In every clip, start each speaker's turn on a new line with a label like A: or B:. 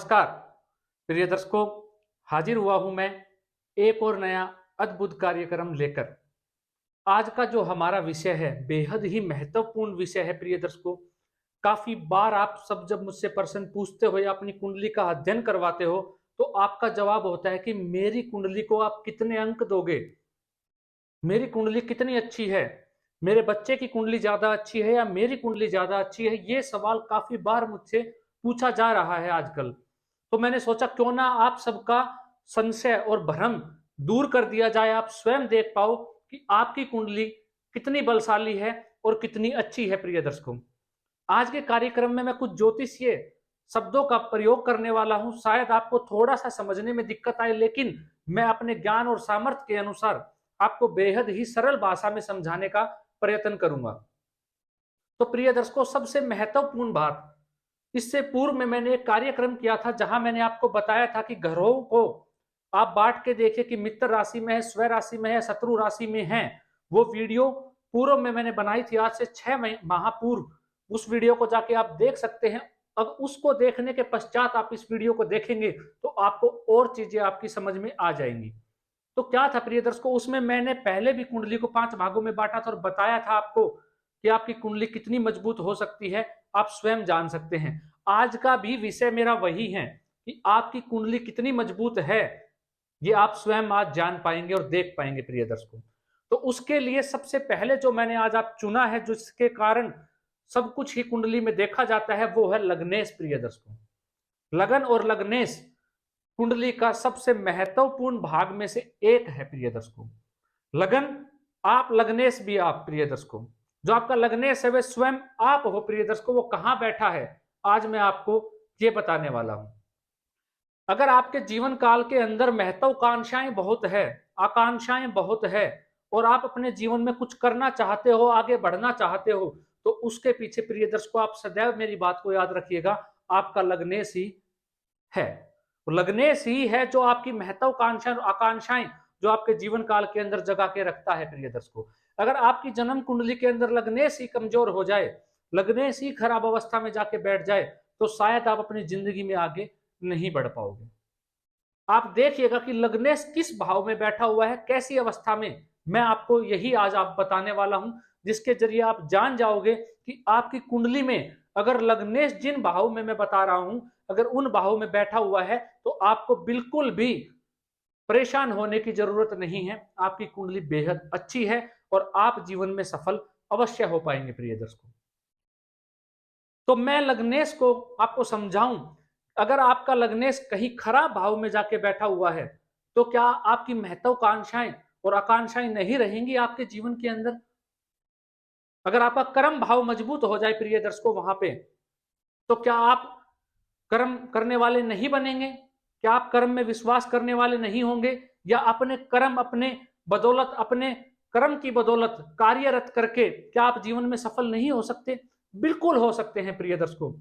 A: नमस्कार प्रिय दर्शकों, हाजिर हुआ हूं मैं एक और नया अद्भुत कार्यक्रम लेकर। आज का जो हमारा विषय है बेहद ही महत्वपूर्ण विषय है प्रिय दर्शकों। काफी बार आप सब जब मुझसे प्रश्न पूछते हो या अपनी कुंडली का अध्ययन करवाते हो तो आपका जवाब होता है कि मेरी कुंडली को आप कितने अंक दोगे, मेरी कुंडली कितनी अच्छी है, मेरे बच्चे की कुंडली ज्यादा अच्छी है या मेरी कुंडली ज्यादा अच्छी है। ये सवाल काफी बार मुझसे पूछा जा रहा है आजकल। तो मैंने सोचा क्यों ना आप सबका संशय और भ्रम दूर कर दिया जाए, आप स्वयं देख पाओ कि आपकी कुंडली कितनी बलशाली है और कितनी अच्छी है। प्रिय दर्शकों, आज के कार्यक्रम में मैं कुछ ज्योतिषीय शब्दों का प्रयोग करने वाला हूं। शायद आपको थोड़ा सा समझने में दिक्कत आए, लेकिन मैं अपने ज्ञान और सामर्थ्य के अनुसार आपको बेहद ही सरल भाषा में समझाने का प्रयत्न करूंगा। तो प्रिय दर्शकों, सबसे महत्वपूर्ण बात, इससे पूर्व में मैंने एक कार्यक्रम किया था जहां मैंने आपको बताया था कि ग्रहों को आप बांट के देखिए कि मित्र राशि में है, स्व राशि में है, शत्रु राशि में है। वो वीडियो पूर्व में मैंने बनाई थी, आज से 6 माह पूर्व। उस वीडियो को जाके आप देख सकते हैं। अब उसको देखने के पश्चात आप इस वीडियो को देखेंगे तो आपको और चीजें आपकी समझ में आ जाएंगी। तो क्या था प्रिय दर्शकों, उसमें मैंने पहले भी कुंडली को 5 भागों में बांटा था और बताया था आपको कि आपकी कुंडली कितनी मजबूत हो सकती है, आप स्वयं जान सकते हैं। आज का भी विषय मेरा वही है कि आपकी कुंडली कितनी मजबूत है, ये आप स्वयं आज जान पाएंगे और देख पाएंगे प्रिय दर्शकों। तो उसके लिए सबसे पहले जो मैंने आज आप चुना है, जिसके कारण सब कुछ ही कुंडली में देखा जाता है, वो है लग्नेश। प्रिय दर्शकों, लगन और लग्नेश कुंडली का सबसे महत्वपूर्ण भाग में से एक है प्रिय दर्शकों। लगन आप, लग्नेश भी आप। प्रिय दर्शकों, जो आपका लग्नेश है वह स्वयं आप हो। प्रिय दर्शकों, वो कहां बैठा है आज मैं आपको ये बताने वाला हूं। अगर आपके जीवन काल के अंदर महत्वाकांक्षाएं बहुत है, आकांक्षाएं बहुत है और आप अपने जीवन में कुछ करना चाहते हो, आगे बढ़ना चाहते हो, तो उसके पीछे प्रिय दर्शकों आप सदैव मेरी बात को याद रखिएगा, आपका लग्नेश ही है। लग्नेश ही है जो आपकी महत्वाकांक्षा और आकांक्षाएं जो आपके जीवन काल के अंदर जगा के रखता है। प्रिय दर्शकों, अगर आपकी जन्म कुंडली के अंदर लग्नेश ही कमजोर हो जाए, लग्नेश ही खराब अवस्था में जाके बैठ जाए, तो शायद आप अपनी जिंदगी में आगे नहीं बढ़ पाओगे। आप देखिएगा कि लग्नेश किस भाव में बैठा हुआ है, कैसी अवस्था में, मैं आपको यही आज आप बताने वाला हूं, जिसके जरिए आप जान जाओगे कि आपकी कुंडली में अगर लग्नेश जिन भाव में मैं बता रहा हूं, अगर उन भाव में बैठा हुआ है तो आपको बिल्कुल भी परेशान होने की जरूरत नहीं है। आपकी कुंडली बेहद अच्छी है और आप जीवन में सफल अवश्य हो पाएंगे। प्रिय दर्शकों, तो मैं लग्नेश को आपको समझाऊं। अगर आपका लग्नेश कहीं खराब भाव में जाके बैठा हुआ है तो क्या आपकी महत्वाकांक्षाएं और आकांक्षाएं नहीं रहेंगी आपके जीवन के अंदर? अगर आपका कर्म भाव मजबूत हो जाए प्रिय दर्शकों वहां पे, तो क्या आप कर्म करने वाले नहीं बनेंगे? क्या आप कर्म में विश्वास करने वाले नहीं होंगे? या अपने कर्म, अपने बदौलत, अपने कर्म की बदौलत कार्यरत करके क्या आप जीवन में सफल नहीं हो सकते? बिल्कुल हो सकते हैं प्रिय दर्शकों,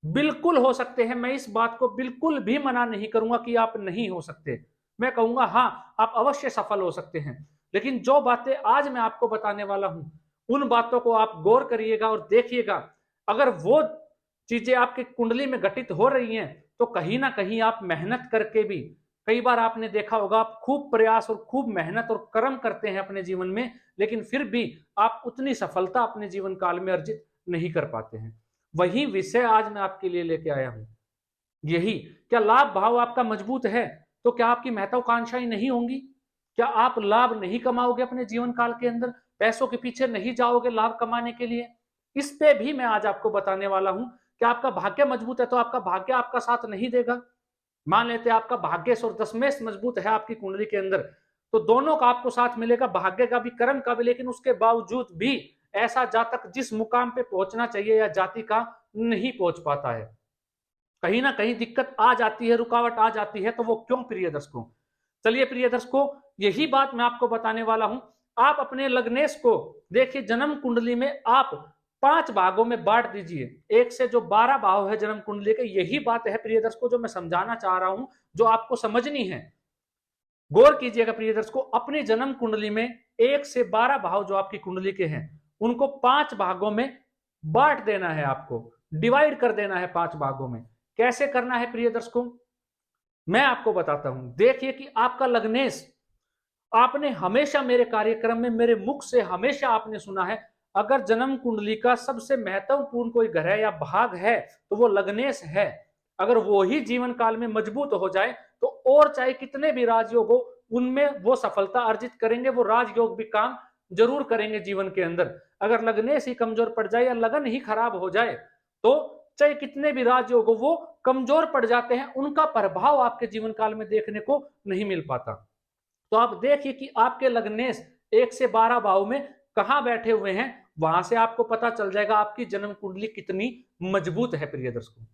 A: बिल्कुल हो सकते हैं। मैं इस बात को बिल्कुल भी मना नहीं करूंगा कि आप नहीं हो सकते। मैं कहूंगा हाँ, आप अवश्य सफल हो सकते हैं। लेकिन जो बातें आज मैं आपको बताने वाला हूं, उन बातों को आप गौर करिएगा और देखिएगा। अगर वो चीजें आपकी कुंडली में घटित हो रही हैं तो कहीं ना कहीं आप मेहनत करके भी, कई बार आपने देखा होगा, आप खूब प्रयास और खूब मेहनत और कर्म करते हैं अपने जीवन में, लेकिन फिर भी आप उतनी सफलता अपने जीवन काल में अर्जित नहीं कर पाते हैं। वही विषय आज मैं आपके लिए लेके आया हूं। यही, क्या लाभ भाव आपका मजबूत है तो क्या आपकी महत्वाकांक्षाएं नहीं होंगी? क्या आप लाभ नहीं कमाओगे अपने जीवन काल के अंदर? पैसों के पीछे नहीं जाओगे लाभ कमाने के लिए? इस पे भी मैं आज आपको बताने वाला हूं। क्या आपका भाग्य मजबूत है तो आपका भाग्य आपका साथ नहीं देगा? मान लेते हैं आपका भाग्येश और दशमेश मजबूत है आपकी कुंडली के अंदर, तो दोनों का आपको साथ मिलेगा, भाग्य का भी कर्म का भी। लेकिन उसके बावजूद भी ऐसा जातक जिस मुकाम पे पहुंचना चाहिए या जाति का नहीं पहुंच पाता है, कहीं ना कहीं दिक्कत आ जाती है, रुकावट आ जाती है। तो वो क्यों प्रिय दर्शकों? चलिए प्रिय दर्शकों, यही बात मैं आपको बताने वाला हूं। आप अपने लग्नेश को देखिए, जन्म कुंडली में आप 5 भागों में बांट दीजिए। 1 से जो 12 भाव है जन्म कुंडली के, यही बात है प्रिय दर्शकों जो मैं समझाना चाह रहा हूं, जो आपको समझनी है। गौर कीजिएगा प्रिय दर्शकों, अपनी जन्म कुंडली में 1 से 12 भाव जो आपकी कुंडली के हैं, उनको 5 भागों में बांट देना है। आपको डिवाइड कर देना है 5 भागों में। कैसे करना है प्रिय दर्शकों, मैं आपको बताता हूं। देखिए कि आपका लग्नेश, आपने हमेशा मेरे कार्यक्रम में मेरे मुख से हमेशा आपने सुना है, अगर जन्म कुंडली का सबसे महत्वपूर्ण कोई ग्रह या भाग है तो वो लग्नेश है। अगर वो ही जीवन काल में मजबूत हो जाए तो और चाहे कितने भी राजयोग हो, उनमें वो सफलता अर्जित करेंगे, वो राजयोग भी काम जरूर करेंगे जीवन के अंदर। अगर लग्नेश ही कमजोर पड़ जाए या लगन ही खराब हो जाए तो चाहे कितने भी राजयोग हो वो कमजोर पड़ जाते हैं, उनका प्रभाव आपके जीवन काल में देखने को नहीं मिल पाता। तो आप देखिए कि आपके लग्नेश 1 से 12 भाव में कहां बैठे हुए हैं, वहां से आपको पता चल जाएगा आपकी जन्म कुंडली कितनी मजबूत है प्रिय दर्शकों।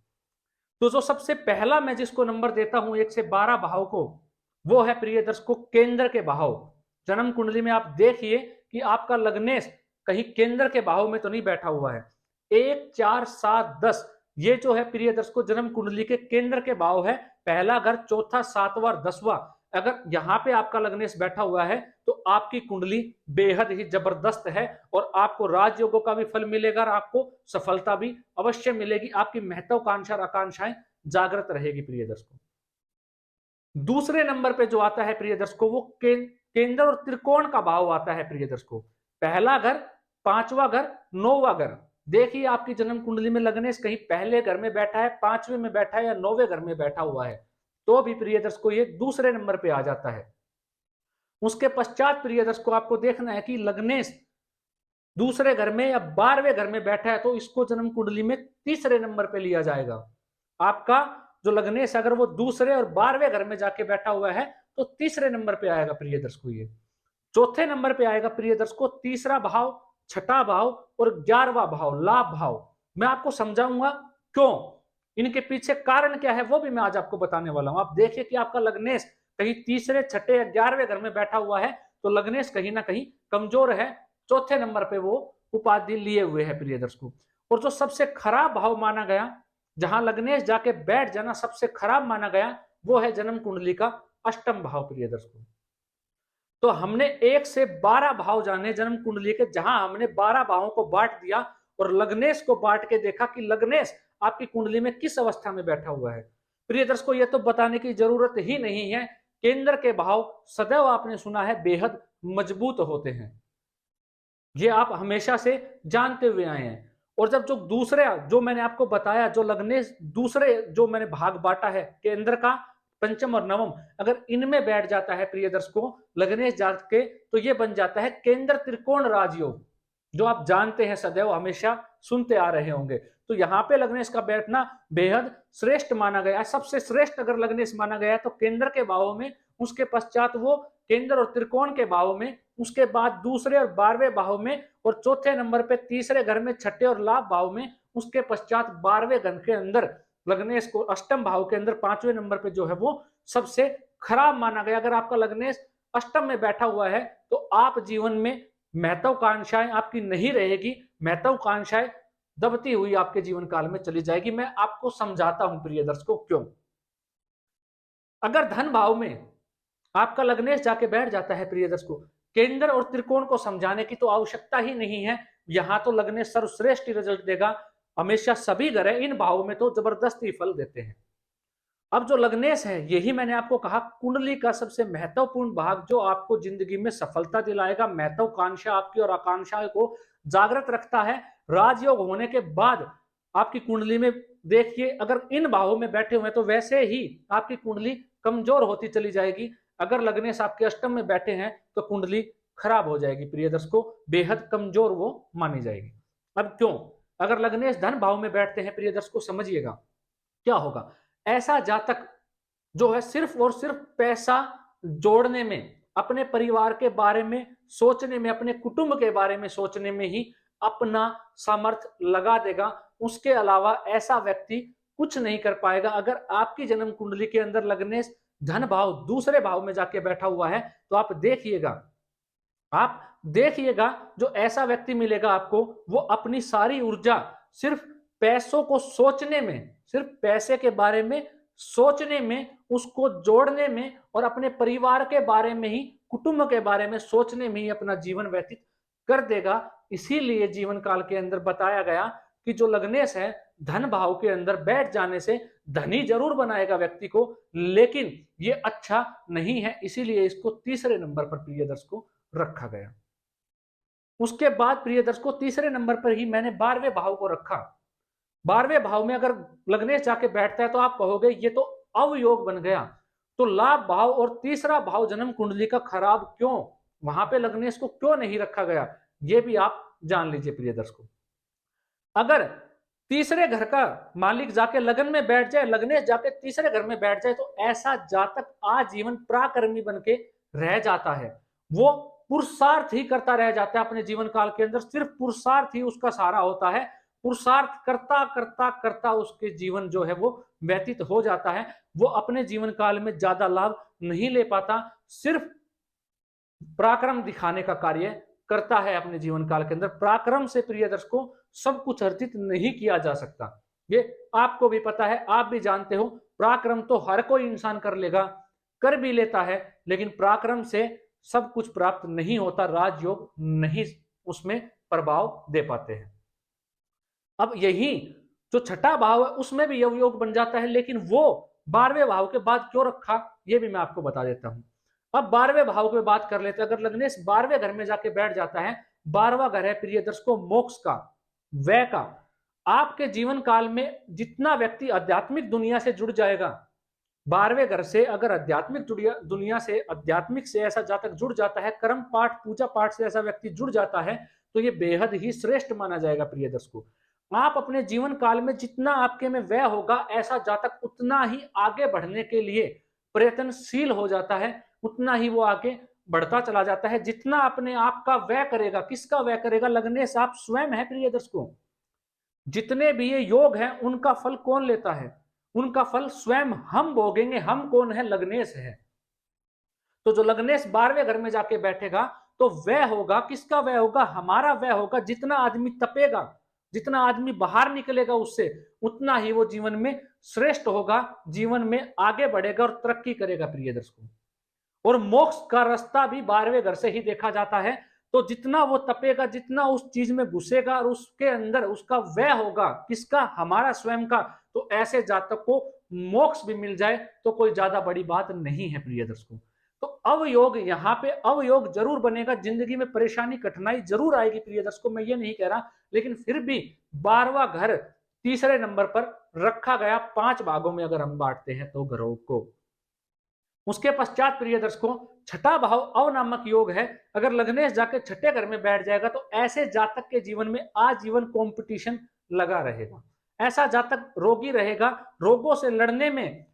A: तो जो सबसे पहला मैं जिसको नंबर देता हूं 1 से 12 भाव को, वो है प्रिय दर्शकों केंद्र के भाव। जन्म कुंडली में आप देखिए कि आपका लग्नेश कहीं केंद्र के भाव में तो नहीं बैठा हुआ है। 1, 4, 7, 10 ये जो है प्रिय दर्शकों जन्म कुंडली के केंद्र के भाव है। पहला घर, चौथा, सातवां, 10वां, अगर यहां पे आपका लग्नेश बैठा हुआ है तो आपकी कुंडली बेहद ही जबरदस्त है और आपको राजयोगों का भी फल मिलेगा और आपको सफलता भी अवश्य मिलेगी। आपकी महत्वाकांक्षा और आकांक्षाएं जागृत रहेगी प्रिय दर्शकों। दूसरे नंबर पे जो आता है प्रिय दर्शकों वो केंद्र और त्रिकोण का भाव आता है प्रिय दर्शकों। पहला घर, पांचवा घर, नौवां घर। देखिए आपकी जन्म कुंडली में लग्नेश कहीं पहले घर में बैठा है, पांचवें में बैठा है या नौवें घर में बैठा हुआ है तो भी प्रिय दर्शकों ये दूसरे नंबर पे आ जाता है। उसके पश्चात प्रिय दर्शकों आपको देखना है कि लग्नेश दूसरे घर में या 12वें घर में बैठा है तो इसको जन्म कुंडली में तीसरे नंबर पे लिया जाएगा। आपका जो लग्नेश अगर वो दूसरे और 12वें घर में जाके बैठा हुआ है तो तीसरे नंबर पे आएगा प्रिय दर्शकों। ये चौथे नंबर पे आएगा प्रिय दर्शकों तीसरा भाव, छठा भाव और 11वां भाव, लाभ भाव। मैं आपको समझाऊंगा क्यों, इनके पीछे कारण क्या है वो भी मैं आज आपको बताने वाला हूं। आप देखिए कि आपका लग्नेश कहीं तीसरे, छठे या 11वें घर में बैठा हुआ है तो लग्नेश कहीं ना कहीं कमजोर है, चौथे नंबर पे वो उपाधि लिए हुए है प्रिय दर्शकों। और जो सबसे खराब भाव माना गया, जहां लग्नेश जाके बैठ जाना सबसे खराब माना गया, वो है जन्म कुंडली का अष्टम भाव प्रिय दर्शकों। तो हमने 1 से 12 भाव जाने जन्म कुंडली के, जहां हमने 12 भावों को बांट दिया और लग्नेश को बांट के देखा कि लग्नेश आपकी कुंडली में किस अवस्था में बैठा हुआ है। प्रिय दर्शकों यह तो बताने की जरूरत ही नहीं है, केंद्र के भाव सदैव आपने सुना है बेहद मजबूत होते हैं, ये आप हमेशा से जानते हुए आए हैं। और जब जो दूसरे जो मैंने आपको बताया, जो लग्नेश दूसरे जो मैंने भाग बांटा है केंद्र का, पंचम और नवम, अगर इनमें बैठ जाता है प्रिय दर्शकों लग्नेश जाके तो ये बन जाता है केंद्र त्रिकोण राजयोग, जो आप जानते हैं सदैव हमेशा सुनते आ रहे होंगे। तो यहाँ पे लग्नेश का बैठना बेहद श्रेष्ठ माना गया, सबसे श्रेष्ठ अगर लग्नेश माना गया तो केंद्र के भावों में, उसके पश्चात वो केंद्र और त्रिकोण के भावों में, उसके बाद दूसरे और 12वें भाव में, और चौथे नंबर पे तीसरे घर में, छठे और लाभ भाव में, उसके पश्चात 12वें घर के अंदर लग्नेश को अष्टम भाव के अंदर 5वें नंबर पे जो है वो सबसे खराब माना गया। अगर आपका लग्नेश अष्टम में बैठा हुआ है तो आप जीवन में महत्वाकांक्षाएं आपकी नहीं रहेगी, महत्वाकांक्षाएं दबती हुई आपके जीवन काल में चली जाएगी। मैं आपको समझाता हूं प्रिय दर्शकों क्यों। अगर धन भाव में आपका लग्नेश जाके बैठ जाता है प्रिय दर्शकों, केंद्र और त्रिकोण को समझाने की तो आवश्यकता ही नहीं है, यहां तो लग्नेश सर्वश्रेष्ठ रिजल्ट देगा। हमेशा सभी ग्रह इन भावों में तो जबरदस्ती फल देते हैं। अब जो लग्नेश है, यही मैंने आपको कहा कुंडली का सबसे महत्वपूर्ण भाग, जो आपको जिंदगी में सफलता दिलाएगा, महत्वाकांक्षा आपकी और आकांक्षाओं को जागृत रखता है। राजयोग होने के बाद आपकी कुंडली में देखिए अगर इन भावों में बैठे हुए हैं तो वैसे ही आपकी कुंडली कमजोर होती चली जाएगी। अगर लग्नेश आपके अष्टम में बैठे हैं तो कुंडली खराब हो जाएगी प्रिय दर्शकों, बेहद कमजोर वो मानी जाएगी। अब क्यों, अगर लग्नेश धन भाव में बैठते हैं प्रिय दर्शकों, समझिएगा क्या होगा। ऐसा जातक जो है सिर्फ और सिर्फ पैसा जोड़ने में, अपने परिवार के बारे में सोचने में, अपने कुटुंब के बारे में सोचने में ही अपना सामर्थ्य लगा देगा, उसके अलावा ऐसा व्यक्ति कुछ नहीं कर पाएगा। अगर आपकी जन्म कुंडली के अंदर लग्नेश धन भाव दूसरे भाव में जाके बैठा हुआ है तो आप देखिएगा जो ऐसा व्यक्ति मिलेगा आपको, वो अपनी सारी ऊर्जा सिर्फ पैसों को सोचने में, सिर्फ पैसे के बारे में सोचने में, उसको जोड़ने में और अपने परिवार के बारे में ही, कुटुंब के बारे में सोचने में ही अपना जीवन व्यतीत कर देगा। इसीलिए जीवन काल के अंदर बताया गया कि जो लग्नेश है धन भाव के अंदर बैठ जाने से धनी जरूर बनाएगा व्यक्ति को, लेकिन ये अच्छा नहीं है, इसीलिए इसको तीसरे नंबर पर प्रिय दर्शकों रखा गया। उसके बाद प्रिय दर्शकों तीसरे नंबर पर ही मैंने 12वें भाव को रखा। 12वें भाव में अगर लग्नेश जाके बैठता है तो आप कहोगे ये तो अवयोग बन गया, तो लाभ भाव और तीसरा भाव जन्म कुंडली का खराब क्यों, वहां पे लग्नेश को क्यों नहीं रखा गया, ये भी आप जान लीजिए प्रिय दर्शकों। अगर तीसरे घर का मालिक जाके लगन में बैठ जाए, लग्नेश जाके तीसरे घर में बैठ जाए, तो ऐसा जातक आजीवन पराक्रमी बन के रह जाता है। वो पुरुषार्थ ही करता रह जाता है अपने जीवन काल के अंदर, सिर्फ पुरुषार्थ ही उसका सहारा होता है। पुरुषार्थ करता करता करता उसके जीवन जो है वो व्यतीत हो जाता है। वो अपने जीवन काल में ज्यादा लाभ नहीं ले पाता, सिर्फ पराक्रम दिखाने का कार्य करता है अपने जीवन काल के अंदर। पराक्रम से प्रिय दर्शकों सब कुछ अर्जित नहीं किया जा सकता, ये आपको भी पता है, आप भी जानते हो। पराक्रम तो हर कोई इंसान कर लेगा, कर भी लेता है, लेकिन पराक्रम से सब कुछ प्राप्त नहीं होता, राजयोग नहीं उसमें प्रभाव दे पाते हैं। अब यही जो छठा भाव है उसमें भी अवयोग बन जाता है, लेकिन वो 12वें भाव के बाद क्यों रखा ये भी मैं आपको बता देता हूं। अब 12वें भाव की बात कर लेते हैं। अगर लग्नेश 12वें घर में जाके बैठ जाता है, 12वां घर है प्रिय दर्शकों मोक्ष का, व्यय का। आपके जीवन काल में जितना व्यक्ति आध्यात्मिक दुनिया से जुड़ जाएगा, 12वें घर से अगर आध्यात्मिक दुनिया से, आध्यात्मिक से ऐसा जातक जुड़ जाता है, कर्म पाठ पूजा पाठ से ऐसा व्यक्ति जुड़ जाता है, तो ये बेहद ही श्रेष्ठ माना जाएगा प्रिय दर्शकों। आप अपने जीवन काल में जितना आपके में व्यय होगा, ऐसा जातक उतना ही आगे बढ़ने के लिए प्रयत्नशील हो जाता है, उतना ही वो आगे बढ़ता चला जाता है। जितना अपने आप का व्यय करेगा, किसका व्यय करेगा, लग्नेश आप स्वयं है प्रिय दर्शकों। जितने भी ये योग हैं उनका फल कौन लेता है, उनका फल स्वयं हम भोगेंगे। हम कौन है, लग्नेश है। तो जो लग्नेश 12वें घर में जाके बैठेगा तो व्यय होगा, किसका व्यय होगा, हमारा व्यय होगा। जितना आदमी तपेगा, जितना आदमी बाहर निकलेगा उससे, उतना ही वो जीवन में श्रेष्ठ होगा, जीवन में आगे बढ़ेगा और तरक्की करेगा प्रिय दर्शकों। और मोक्ष का रास्ता भी 12वें घर से ही देखा जाता है। तो जितना वो तपेगा, जितना उस चीज में घुसेगा और उसके अंदर उसका व्यय होगा, किसका, हमारा स्वयं का, तो ऐसे जातक को मोक्ष भी मिल जाए तो कोई ज्यादा बड़ी बात नहीं है प्रिय दर्शकों। तो अवयोग, यहाँ पे अवयोग जरूर बनेगा, जिंदगी में परेशानी कठिनाई जरूर आएगी प्रिय दर्शकों, मैं ये नहीं कह रहा, लेकिन फिर भी 12वां घर तीसरे नंबर पर रखा गया। 5 भागों में अगर हम बांटते हैं तो घरों को। उसके पश्चात प्रिय दर्शकों छठा भाव अवनामक योग है। अगर लग्नेश जाके छठे घर में बैठ जाएगा तो ऐसे जातक के जीवन में आजीवन कंपटीशन लगा रहेगा। ऐसा जातक रोगी रहेगा, रोगों से लड़ने में,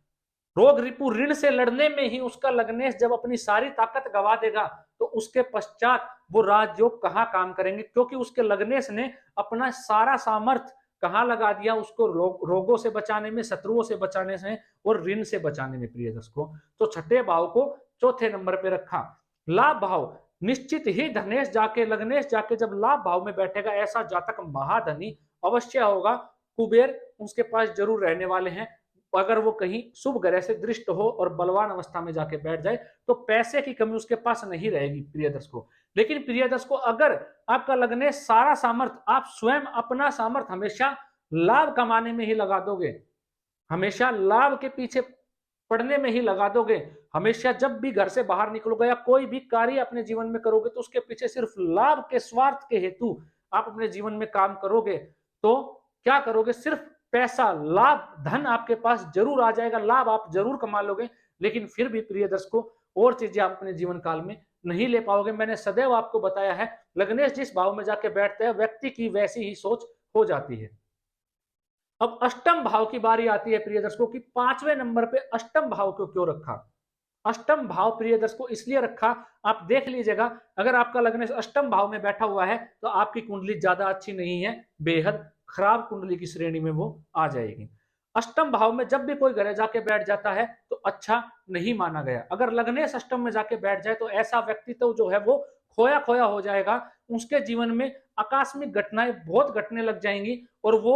A: रोग रिपु ऋण से लड़ने में ही उसका लग्नेश जब अपनी सारी ताकत गवा देगा, तो उसके पश्चात वो राजयोग कहाँ काम करेंगे, क्योंकि उसके लग्नेश ने अपना सारा सामर्थ्य कहाँ लगा दिया, उसको रोगों से बचाने में, शत्रुओं से बचाने में और ऋण से बचाने में प्रिय दर्शकों। तो छठे भाव को चौथे नंबर पे रखा। लाभ भाव, निश्चित ही धनेश जाके, लग्नेश जाके जब लाभ भाव में बैठेगा, ऐसा जातक महाधनी अवश्य होगा। कुबेर उसके पास जरूर रहने वाले हैं। अगर वो कहीं शुभ ग्रह से दृष्ट हो और बलवान अवस्था में जाके बैठ जाए तो पैसे की कमी उसके पास नहीं रहेगी प्रिय दर्शकों। लेकिन प्रिय दर्शकों अगर आपका लगने सारा सामर्थ्य, आप स्वयं अपना सामर्थ्य हमेशा लाभ कमाने में ही लगा दोगे, हमेशा लाभ के पीछे पड़ने में ही लगा दोगे, हमेशा जब भी घर से बाहर निकलोगे या कोई भी कार्य अपने जीवन में करोगे तो उसके पीछे सिर्फ लाभ के स्वार्थ के हेतु आप अपने जीवन में काम करोगे, तो क्या करोगे, सिर्फ पैसा, लाभ, धन आपके पास जरूर आ जाएगा, लाभ आप जरूर कमा लोगे, लेकिन फिर भी प्रिय दर्शकों और चीजें आप अपने जीवन काल में नहीं ले पाओगे। मैंने सदैव आपको बताया है, लग्नेश जिस भाव में जाके बैठते हैं व्यक्ति की वैसी ही सोच हो जाती है। अब अष्टम भाव की बारी आती है प्रिय दर्शकों की, 5वें नंबर पे अष्टम भाव को क्यों रखा। अष्टम भाव प्रिय दर्शकों इसलिए रखा, आप देख लीजिएगा, अगर आपका लग्नेश अष्टम भाव में बैठा हुआ है तो आपकी कुंडली ज्यादा अच्छी नहीं है, बेहद खराब कुंडली की श्रेणी में वो आ जाएगी। अष्टम भाव में जब भी कोई ग्रह जाके बैठ जाता है तो अच्छा नहीं माना गया। अगर लग्नेश अष्टम में जाके बैठ जाए तो ऐसा व्यक्तित्व जो है वो खोया खोया हो जाएगा, उसके जीवन में आकस्मिक घटनाएं बहुत घटने लग जाएंगी और वो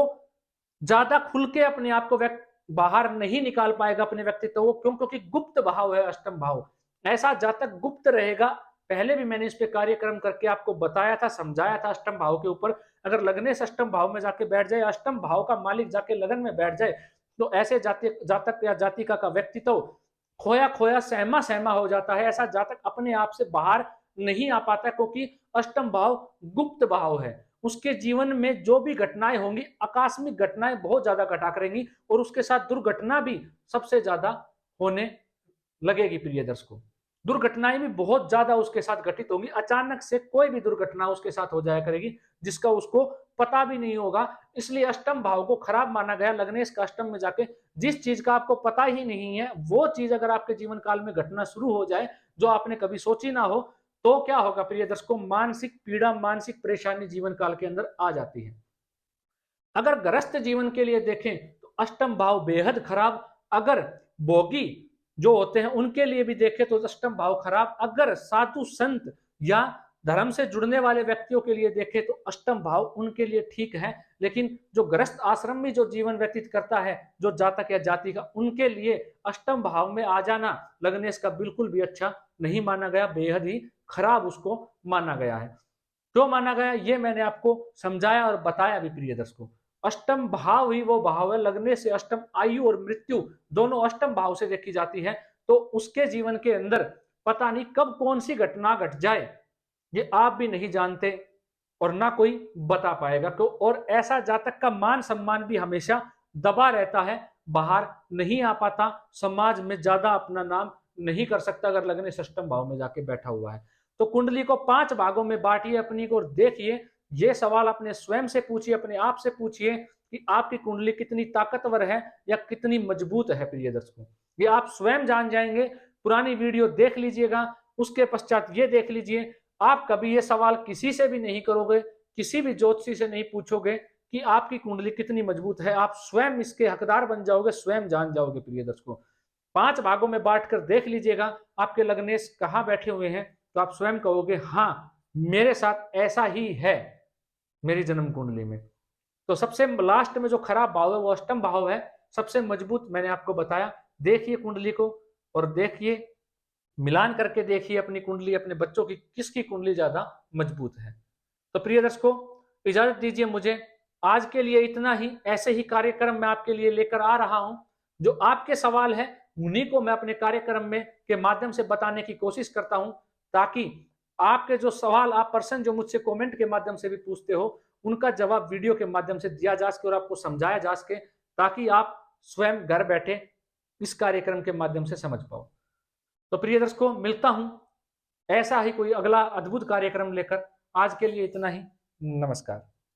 A: ज्यादा खुल के अपने आप को बाहर नहीं निकाल पाएगा अपने व्यक्तित्व को। क्यों? क्योंकि गुप्त भाव है अष्टम भाव, ऐसा जातक गुप्त रहेगा। पहले भी मैंने इस पे कार्यक्रम करके आपको बताया था, समझाया था अष्टम भाव के ऊपर। अगर लग्नेश अष्टम भाव में जाके बैठ जाए, अष्टम भाव का मालिक जाके लगन में बैठ जाए, तो ऐसे जातक या जातिका का व्यक्तित्व खोया खोया सहमा सहमा हो जाता है। ऐसा जातक अपने आप से बाहर नहीं आ पाता, क्योंकि अष्टम भाव गुप्त भाव है। उसके जीवन में जो भी घटनाएं होंगी, आकस्मिक घटनाएं बहुत ज्यादा घटा करेंगी, और उसके साथ दुर्घटना भी सबसे ज्यादा होने लगेगी। प्रिय दर्शकों, दुर्घटनाएं भी बहुत ज्यादा उसके साथ घटित होंगी। अचानक से कोई भी दुर्घटना उसके साथ हो जाया करेगी, जिसका उसको पता भी नहीं होगा। इसलिए अष्टम भाव को खराब माना गया। लग्नेश का अष्टम में जाके जिस चीज का आपको पता ही नहीं है, वो चीज अगर आपके जीवन काल में घटना शुरू हो जाए जो आपने कभी सोची ना हो, तो क्या होगा प्रिय दर्शकों? मानसिक पीड़ा, मानसिक परेशानी जीवन काल के अंदर आ जाती है। अगर ग्रस्त जीवन के लिए देखें तो अष्टम भाव बेहद खराब। अगर भोगी जो होते हैं उनके लिए भी देखें तो अष्टम भाव खराब। अगर साधु संत या धर्म से जुड़ने वाले व्यक्तियों के लिए देखें तो अष्टम भाव उनके लिए ठीक है। लेकिन जो गृहस्थ आश्रम में जो जीवन व्यतीत करता है, जो जातक या जाति का, उनके लिए अष्टम भाव में आ जाना लग्नेश का बिल्कुल भी अच्छा नहीं माना गया, बेहद ही खराब उसको माना गया है। क्यों माना गया ये मैंने आपको समझाया और बताया भी प्रिय दर्शकों। अष्टम भाव ही वो भाव है, लगने से अष्टम आयु और मृत्यु दोनों अष्टम भाव से देखी जाती है। तो उसके जीवन के अंदर पता नहीं कब कौन सी घटना घट जाए, ये आप भी नहीं जानते और ना कोई बता पाएगा। तो और ऐसा जातक का मान सम्मान भी हमेशा दबा रहता है, बाहर नहीं आ पाता, समाज में ज्यादा अपना नाम नहीं कर सकता अगर लगने अष्टम भाव में जाके बैठा हुआ है। तो कुंडली को 5 भागों में बांटिए अपनी को, और देखिए ये सवाल अपने स्वयं से पूछिए, अपने आप से पूछिए कि आपकी कुंडली कितनी ताकतवर है या कितनी मजबूत है। प्रिय दर्शकों, ये आप स्वयं जान जाएंगे। पुरानी वीडियो देख लीजिएगा, उसके पश्चात ये देख लीजिए। आप कभी ये सवाल किसी से भी नहीं करोगे, किसी भी ज्योतिषी से नहीं पूछोगे कि आपकी कुंडली कितनी मजबूत है। आप स्वयं इसके हकदार बन जाओगे, स्वयं जान जाओगे। प्रिय दर्शकों, 5 भागों में बांटकर देख लीजिएगा आपके लग्नेश कहाँ बैठे हुए हैं, तो आप स्वयं कहोगे हाँ मेरे साथ ऐसा ही है मेरी जन्म कुंडली में। तो सबसे लास्ट में जो खराब भाव है वो अष्टम भाव है। सबसे मजबूत मैंने आपको बताया। देखिए कुंडली को और देखिए, मिलान करके देखिए अपनी कुंडली, अपने बच्चों की किसकी कुंडली ज्यादा मजबूत है। तो प्रिय दर्शकों, इजाजत दीजिए मुझे। आज के लिए इतना ही। ऐसे ही कार्यक्रम मैं आपके लिए लेकर आ रहा हूं। जो आपके सवाल है उन्हीं को मैं अपने कार्यक्रम में के माध्यम से बताने की कोशिश करता हूं, ताकि आपके जो सवाल आप पर्सन जो मुझसे कमेंट के माध्यम से भी पूछते हो, उनका जवाब वीडियो के माध्यम से दिया जा सके और आपको समझाया जा सके, ताकि आप स्वयं घर बैठे इस कार्यक्रम के माध्यम से समझ पाओ। तो प्रिय दर्शकों, मिलता हूं ऐसा ही कोई अगला अद्भुत कार्यक्रम लेकर। आज के लिए इतना ही। नमस्कार।